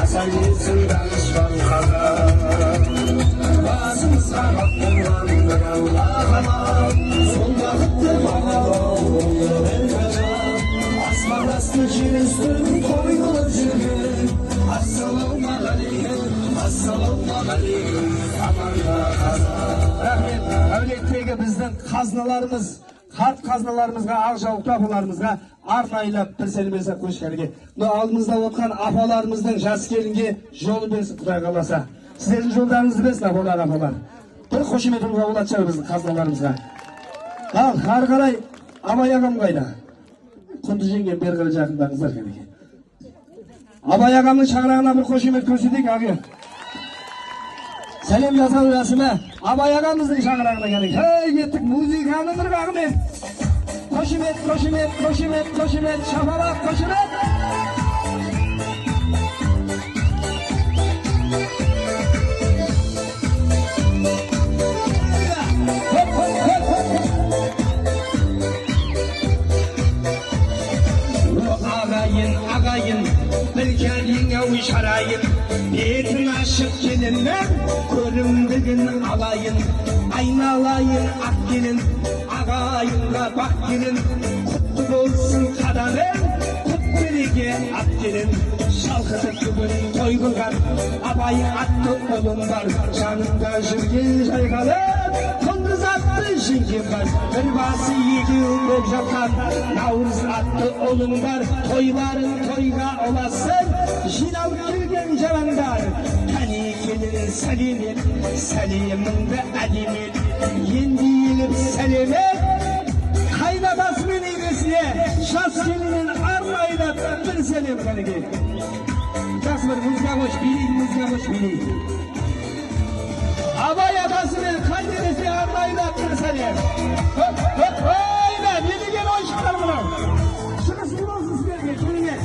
Asalisin danışman kadar Basımızga baktıran bir Allah aman Sol vakıtte bana doğru vermeden Asman aslı şiristün koyulu cügün Assalamu aleykum, assalamu aleykum Amanla kazan Rahmet, öğretmege bizden kaznalarımız Harp kaznalarımızga, ağжауық апаларымызға арнайлап бір сәлеметсек қойышқанге. Алдымызда отқан апаларымыздың жас келінге жолы берсін Құдай қаласа. Сіздердің жолдарыңызды берсін апалар. Бір қошемет ұлға болады шығар біздің қазналарымызға. Ал, ары қарай Абай ағам қайда? Құнды жеңген бері қарай жақындаңыздар кәнеке. Абай ағамның шаңырағына бір қошемет көрсетейік ағай. Сәлем жасау рәсімі Абай ағамыздың шаңырағына кәнеке. Кеттік музыканың бір бағымен. Қошемет, шапалақ, қошемет. Ағайын, білгенің әуі шарайын, бетін ашып келіннен, көрімдігін алайын, айналайын ақ келін, ағайынға бақ келін, құтты болсын қадамын, құт береге ат келін, шалқытып бүгін той қылған, Абай атты ұлым бар, жанымда жүрген жайғалып, құндыз атты жеңгем бар, бір басы екеуін боп жатқан, Наурыз атты ұлым бар, тойларын тойға оласын, жиналып келген жауандар, кәне келін сәлемет, сәлеміңді әдемет, енді еліп сәлемет, қайнатасымен егесіне, жас келінен арнайдап бір сәлем кәнеге. Жақсы бір музыка қош, билейік. Абай атасымен қайнересе арнайдап бір сәлем. Ойна, не деген ойшықтар мұнау? Шығысты болсын сіздерге, көріңе.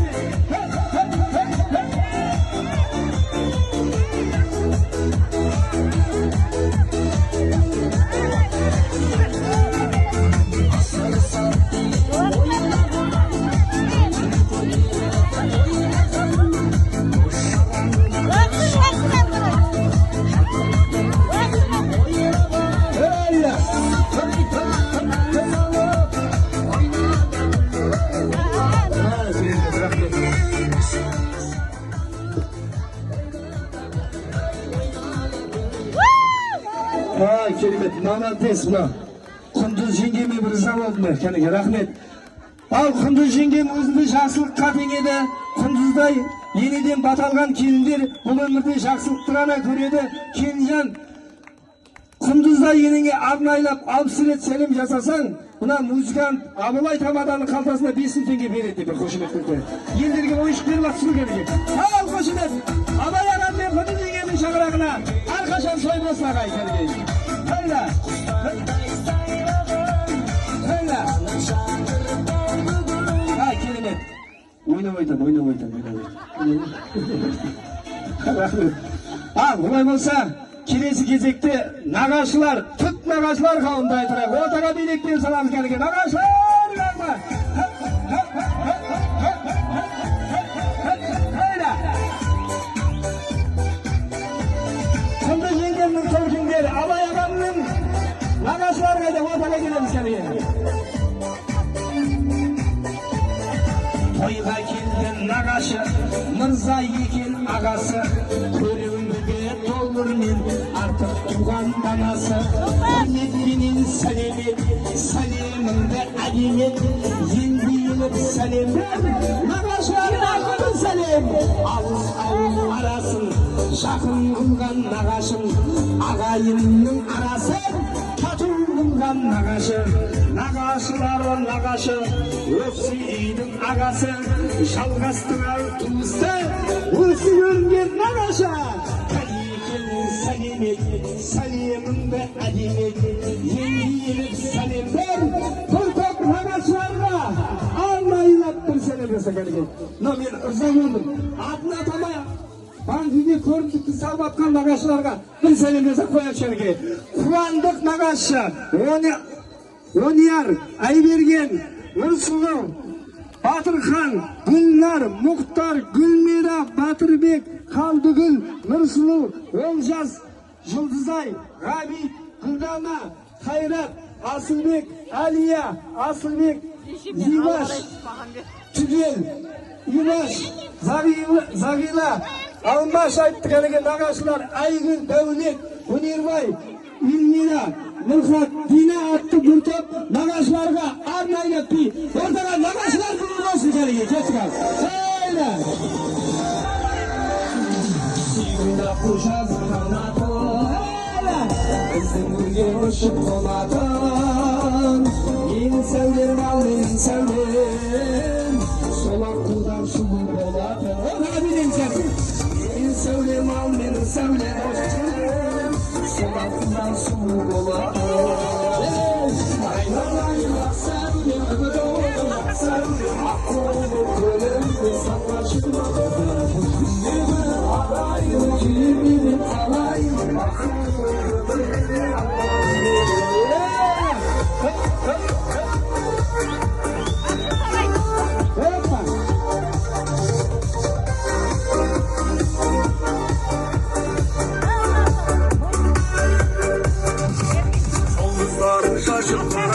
Керемет, молодец мына. Құндыз жеңгеме бір риза болдым мен, кәнеге рахмет. Ал Құндыз жеңгем өзінде жақсылыққа теңеді. Құндыздай енеден баталған келіндер бұл өмірде жақсылықты ғана көреді. Келінжан, Құндыздай енеңе арнайлап алпыс рет сәлем жасасаң, мына музыкант Абылай Тамаданың қалтасына 5 теңге береді деп қошемет көрді. Елдерге ойшық беріп атсың кәнеге. Ал қошемет, Абай ағам мен Құндыз жеңгемнің шаңырағына әрқашан сой болсын ағай кәнеге. Hayla. Ha kelimet. Oynamaydan. Al, olay bolsa, kelesi кезекте nagaşılar, tut nagaşılar kavimde aytıraq. Otağa bilekten salamız kәнеге. Nagaşılar, qarma. Hayla. Құнды жеңгемнің толқындері, Абай ағамның нағашылар қайда отаға келеміз кәнеге. Тойға келген нағашы, мырза екен ағасы, көрімбіге толырмен артық туған данасы. Құрметпенен сәлемет, сәлеміңді әдемет, енді еліп сәлемден, нағашыларына құлын сәлем. Алыс ауыл арасын, жақын қылған нағашым, ағайынның арасын, тату қылған нағашы. Nagaşıları nagaşı, öpsü iyiдің ағасы, жалғастырар туысты, өсі өрген нағаша. Кәлекенің сәлемет, сәлеміңді әдемет, еңгейіліп сәлемдер, бір топ нағашыларға арнайылап бір сәлем жаса кәлекен. Но мен ырза болдым, атын атамай, банкіге көрімдікті салып атқан нағашыларға бір сәлем жаса қояқ кәлекен. Қуандық нағашы, Онияр, Айберген, Нұрсұлу, Батырхан, Гүлнар, Мұхтар, Гүлмира, Батырбек, Kaldugül, Nursulu, Olcaz, Yıldızay, Rabi, Güldana, Hayrat, Asılbek, Aliye, Asılbek, Zivaş, Tügel, Yuvaş, Zagila, Almaş ayttıqaniga naqashlar Aygül, Davlet, Unirbay, Ilmira, Nurhat, Dina attı bir top naqashlarga arnaylatdi. Ortaga naqashlar bo'lsin keliga kechgan. Hayla. Sivila kuşaz kanato. Hayla. Bizim burge uçup konatan. Yeni sevlerim alın sevlerim. Solak kuldan sulu bolatın. Orada bilin sen. Yeni sevlerim alın sevlerim. Solak kuldan sulu bolatın. Aynalayın sevlerim. Ömrüm sevlerim. Aklımı kölüm. Savaşmadım. Alayım kimini alayım. Omuzlar şaşırtma.